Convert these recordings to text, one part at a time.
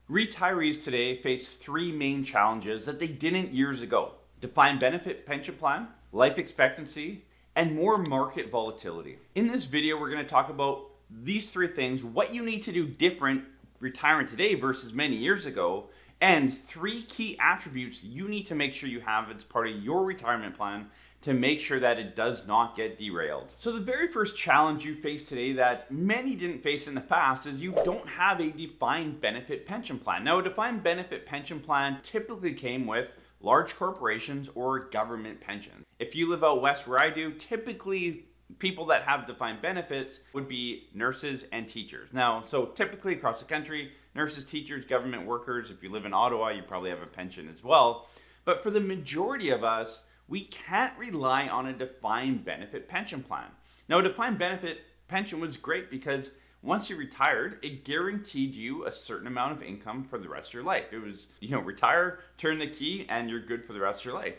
Retirees today face three main challenges that they didn't years ago: defined benefit pension plan, life expectancy, and more market volatility. In this video, we're going to talk about these three things, what you need to do different retiring today versus many years ago, and three key attributes you need to make sure you have as part of your retirement plan to make sure that it does not get derailed. So the very first challenge you face today that many didn't face in the past is you don't have a defined benefit pension plan. Now, a defined benefit pension plan typically came with large corporations or government pensions. If you live out west where I do, typically people that have defined benefits would be nurses and teachers. Now, so typically across the country, nurses, teachers, government workers, if you live in Ottawa, you probably have a pension as well. But for the majority of us, we can't rely on a defined benefit pension plan. Now, a defined benefit pension was great because once you retired, it guaranteed you a certain amount of income for the rest of your life. It was, retire, turn the key, and you're good for the rest of your life.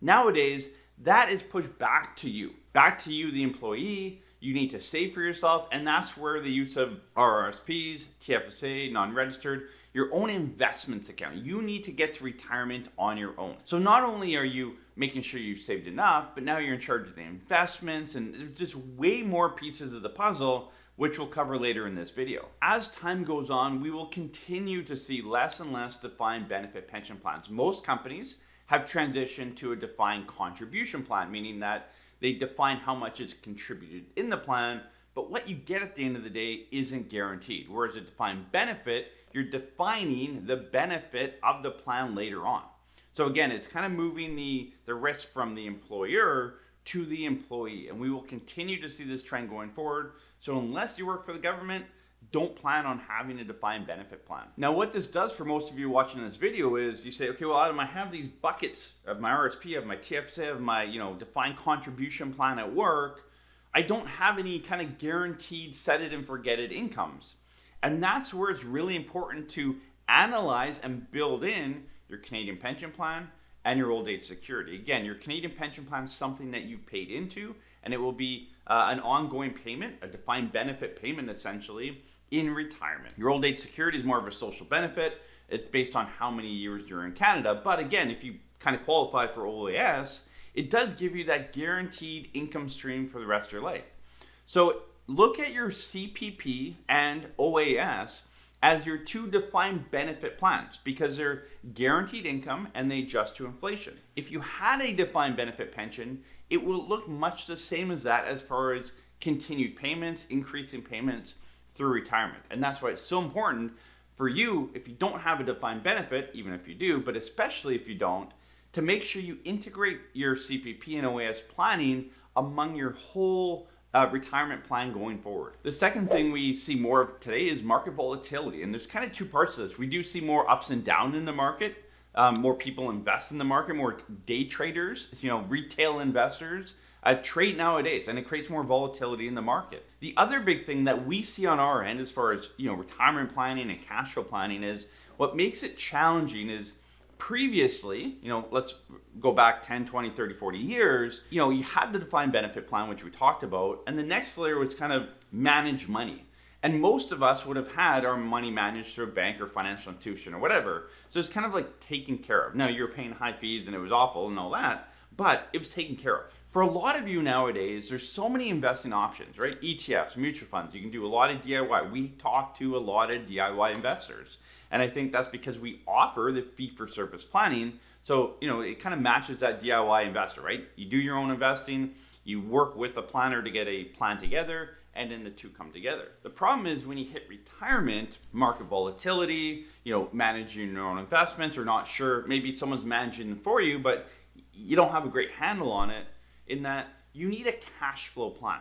Nowadays, that is pushed back to you, the employee. You need to save for yourself, and that's where the use of RRSPs, TFSA, non-registered, your own investments account. You need to get to retirement on your own. So not only are you making sure you've saved enough, but now you're in charge of the investments, and there's just way more pieces of the puzzle, which we'll cover later in this video. As time goes on, we will continue to see less and less defined benefit pension plans. Most companies have transitioned to a defined contribution plan, meaning that they define how much is contributed in the plan, but what you get at the end of the day isn't guaranteed. Whereas a defined benefit, you're defining the benefit of the plan later on. So again, it's kind of moving the risk from the employer to the employee, and we will continue to see this trend going forward. So unless you work for the government, don't plan on having a defined benefit plan. Now, what this does for most of you watching this video is you say, okay, well, Adam, I have these buckets of my RSP, of my TFSA, of my defined contribution plan at work. I don't have any kind of guaranteed set it and forget it incomes. And that's where it's really important to analyze and build in your Canadian pension plan and your old age security. Again, your Canadian pension plan is something that you've paid into, and it will be an ongoing payment, a defined benefit payment essentially, in retirement. Your old age security is more of a social benefit. It's based on how many years you're in Canada. But again, if you kind of qualify for OAS, it does give you that guaranteed income stream for the rest of your life. So look at your CPP and OAS as your two defined benefit plans because they're guaranteed income and they adjust to inflation. If you had a defined benefit pension, it will look much the same as that as far as continued payments, increasing payments through retirement. And that's why it's so important for you, if you don't have a defined benefit, even if you do, but especially if you don't, to make sure you integrate your CPP and OAS planning among your whole retirement plan going forward. The second thing we see more of today is market volatility. And there's kind of two parts to this. We do see more ups and downs in the market. More people invest in the market, more day traders, retail investors trade nowadays, and it creates more volatility in the market. The other big thing that we see on our end as far as retirement planning and cash flow planning is what makes it challenging is previously, let's go back 10, 20, 30, 40 years, you had the defined benefit plan, which we talked about, and the next layer was kind of manage money. And most of us would have had our money managed through a bank or financial institution or whatever. So it's kind of like taken care of. Now, you're paying high fees and it was awful and all that, but it was taken care of. For a lot of you nowadays, there's so many investing options, right? ETFs, mutual funds. You can do a lot of DIY. We talk to a lot of DIY investors. And I think that's because we offer the fee-for-service planning. So, it kind of matches that DIY investor, right? You do your own investing, you work with a planner to get a plan together, and then the two come together. The problem is when you hit retirement, market volatility, managing your own investments, or not sure, maybe someone's managing them for you, but you don't have a great handle on it, in that you need a cash flow plan.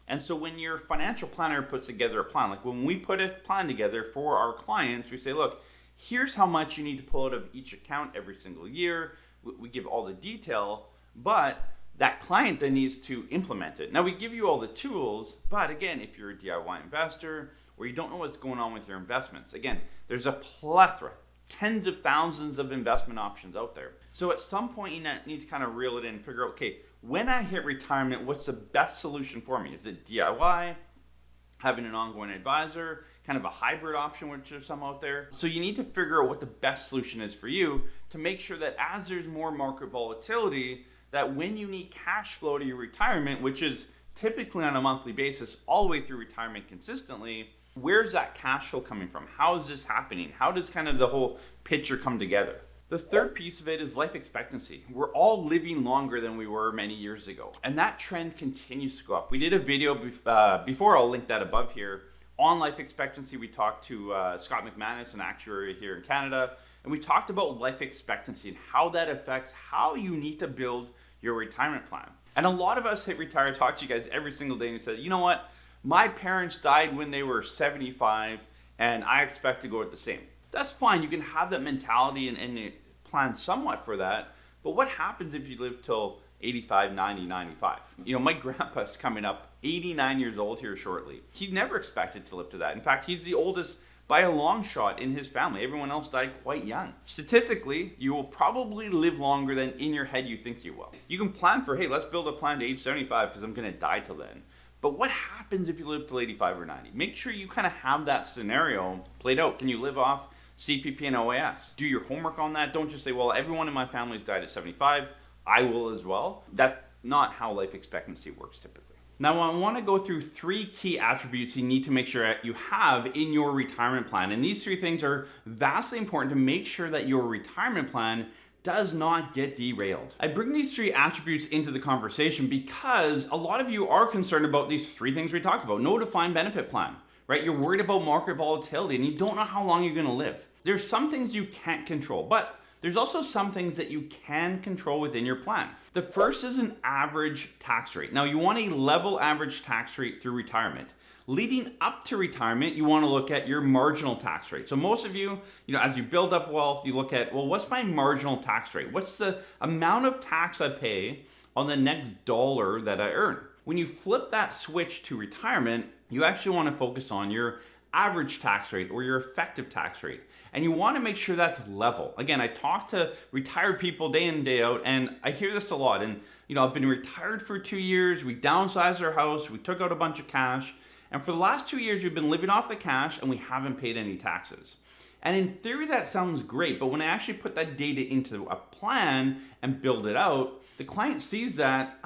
And so when your financial planner puts together a plan, like when we put a plan together for our clients, we say, look, here's how much you need to pull out of each account every single year. We give all the detail, but that client then needs to implement it. Now, we give you all the tools, but again, if you're a DIY investor or you don't know what's going on with your investments, again, there's a plethora, tens of thousands of investment options out there. So at some point, you need to kind of reel it in and figure out, okay, when I hit retirement, what's the best solution for me? Is it DIY? having an ongoing advisor, kind of a hybrid option, which there's some out there. So you need to figure out what the best solution is for you to make sure that as there's more market volatility, that when you need cash flow to your retirement, which is typically on a monthly basis all the way through retirement consistently, where's that cash flow coming from? How is this happening? How does kind of the whole picture come together? The third piece of it is life expectancy. We're all living longer than we were many years ago, and that trend continues to go up. We did a video before, I'll link that above here, on life expectancy. We talked to Scott McManus, an actuary here in Canada, and we talked about life expectancy and how that affects how you need to build your retirement plan. And a lot of us hit retire, talk to you guys every single day and said, you know what, my parents died when they were 75 and I expect to go at the same. That's fine, you can have that mentality and plan somewhat for that, but what happens if you live till 85, 90, 95? You know, my grandpa's coming up 89 years old here shortly. He never expected to live to that. In fact, he's the oldest by a long shot in his family. Everyone else died quite young. Statistically, you will probably live longer than in your head you think you will. You can plan for, hey, let's build a plan to age 75 because I'm gonna die till then. But what happens if you live till 85 or 90? Make sure you kind of have that scenario played out. Can you live off CPP and OAS? Do your homework on that. Don't just say, well, everyone in my family's died at 75. I will as well. That's not how life expectancy works typically. Now, I want to go through 3 key attributes you need to make sure you have in your retirement plan. And these 3 things are vastly important to make sure that your retirement plan does not get derailed. I bring these 3 attributes into the conversation because a lot of you are concerned about these 3 things we talked about. No defined benefit plan, right? You're worried about market volatility and you don't know how long you're going to live. There's some things you can't control, but there's also some things that you can control within your plan. The first is an average tax rate. Now, you want a level average tax rate through retirement. Leading up to retirement, you want to look at your marginal tax rate. So most of you, as you build up wealth, you look at, well, what's my marginal tax rate? What's the amount of tax I pay on the next dollar that I earn? When you flip that switch to retirement, you actually want to focus on your average tax rate or your effective tax rate. And you want to make sure that's level. Again, I talk to retired people day in, day out, and I hear this a lot. And I've been retired for 2 years. We downsized our house. We took out a bunch of cash. And for the last 2 years, we've been living off the cash and we haven't paid any taxes. And in theory, that sounds great. But when I actually put that data into a plan and build it out, the client sees that,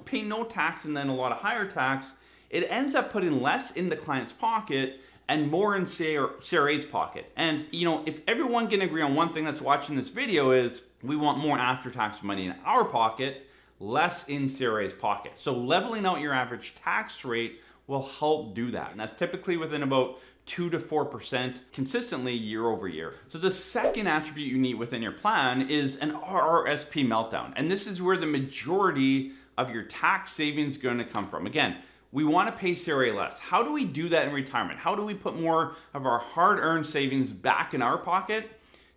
pay no tax and then a lot of higher tax. It ends up putting less in the client's pocket and more in CRA's pocket. And if everyone can agree on one thing that's watching this video is we want more after-tax money in our pocket, less in CRA's pocket. So leveling out your average tax rate will help do that. And that's typically within about 2 to 4% consistently year over year. So the second attribute you need within your plan is an RRSP meltdown. And this is where the majority of your tax savings is going to come from. Again, we want to pay CRA less. How do we do that in retirement? How do we put more of our hard-earned savings back in our pocket?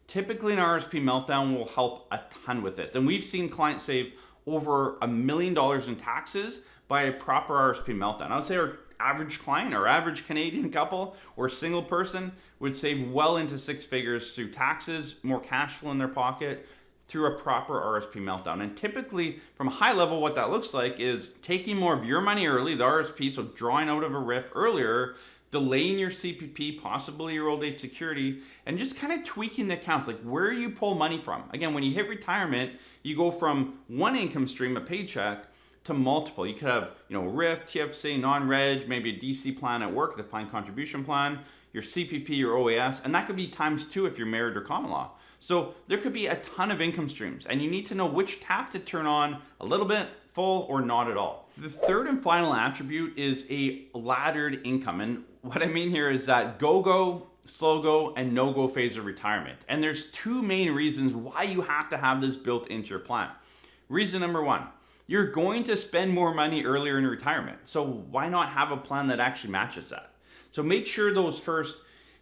Typically, an RRSP meltdown will help a ton with this. And we've seen clients save over $1 million in taxes by a proper RRSP meltdown. I would say our average client, our average Canadian couple or single person would save well into 6 figures through taxes, more cash flow in their pocket, through a proper RRSP meltdown. And typically, from a high level, what that looks like is taking more of your money early, the RRSP, so drawing out of a RIF earlier, delaying your CPP, possibly your old age security, and just kind of tweaking the accounts, like where you pull money from. Again, when you hit retirement, you go from one income stream, a paycheck, to multiple. You could have, RIF, TFSA, non-reg, maybe a DC plan at work, defined contribution plan, your CPP, your OAS, and that could be ×2 if you're married or common law. So there could be a ton of income streams, and you need to know which tap to turn on, a little bit, full, or not at all. The third and final attribute is a laddered income. And what I mean here is that go-go, slow-go, and no-go phase of retirement. And there's 2 main reasons why you have to have this built into your plan. Reason number 1, you're going to spend more money earlier in retirement. So why not have a plan that actually matches that? So make sure those first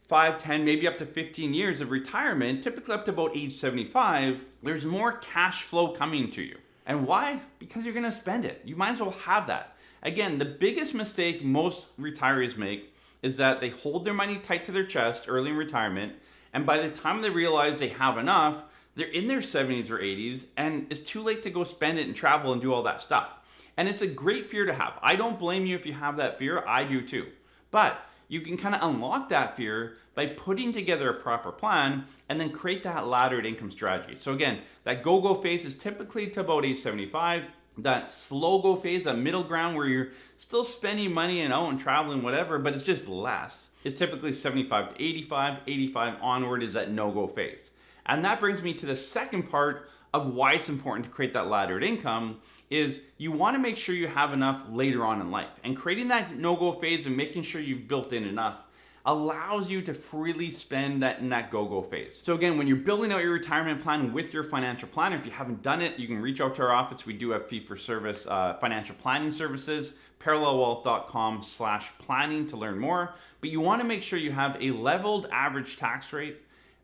5, 10, maybe up to 15 years of retirement, typically up to about age 75, there's more cash flow coming to you. And why? Because you're going to spend it. You might as well have that. Again, the biggest mistake most retirees make is that they hold their money tight to their chest early in retirement, and by the time they realize they have enough, they're in their 70s or 80s, and it's too late to go spend it and travel and do all that stuff. And it's a great fear to have. I don't blame you if you have that fear. I do too. But you can kind of unlock that fear by putting together a proper plan and then create that laddered income strategy. So again, that go-go phase is typically to about age 75. That slow go phase, that middle ground where you're still spending money and out and traveling, whatever, but it's just less, is typically 75 to 85. 85 onward is that no-go phase. And that brings me to the second part of why it's important to create that laddered income is you want to make sure you have enough later on in life. And creating that no-go phase and making sure you've built in enough allows you to freely spend that in that go-go phase. So again, when you're building out your retirement plan with your financial planner, if you haven't done it, you can reach out to our office. We do have fee-for-service financial planning services, parallelwealth.com/planning to learn more. But you want to make sure you have a leveled average tax rate,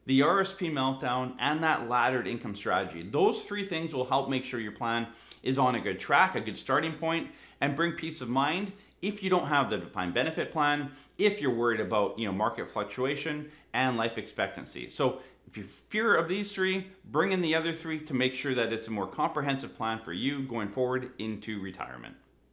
the RRSP Meltdown, and that laddered income strategy. Those three things will help make sure your plan is on a good track, a good starting point, and bring peace of mind if you don't have the defined benefit plan, if you're worried about market fluctuation and life expectancy. So if you're fear of these three, bring in the other three to make sure that it's a more comprehensive plan for you going forward into retirement.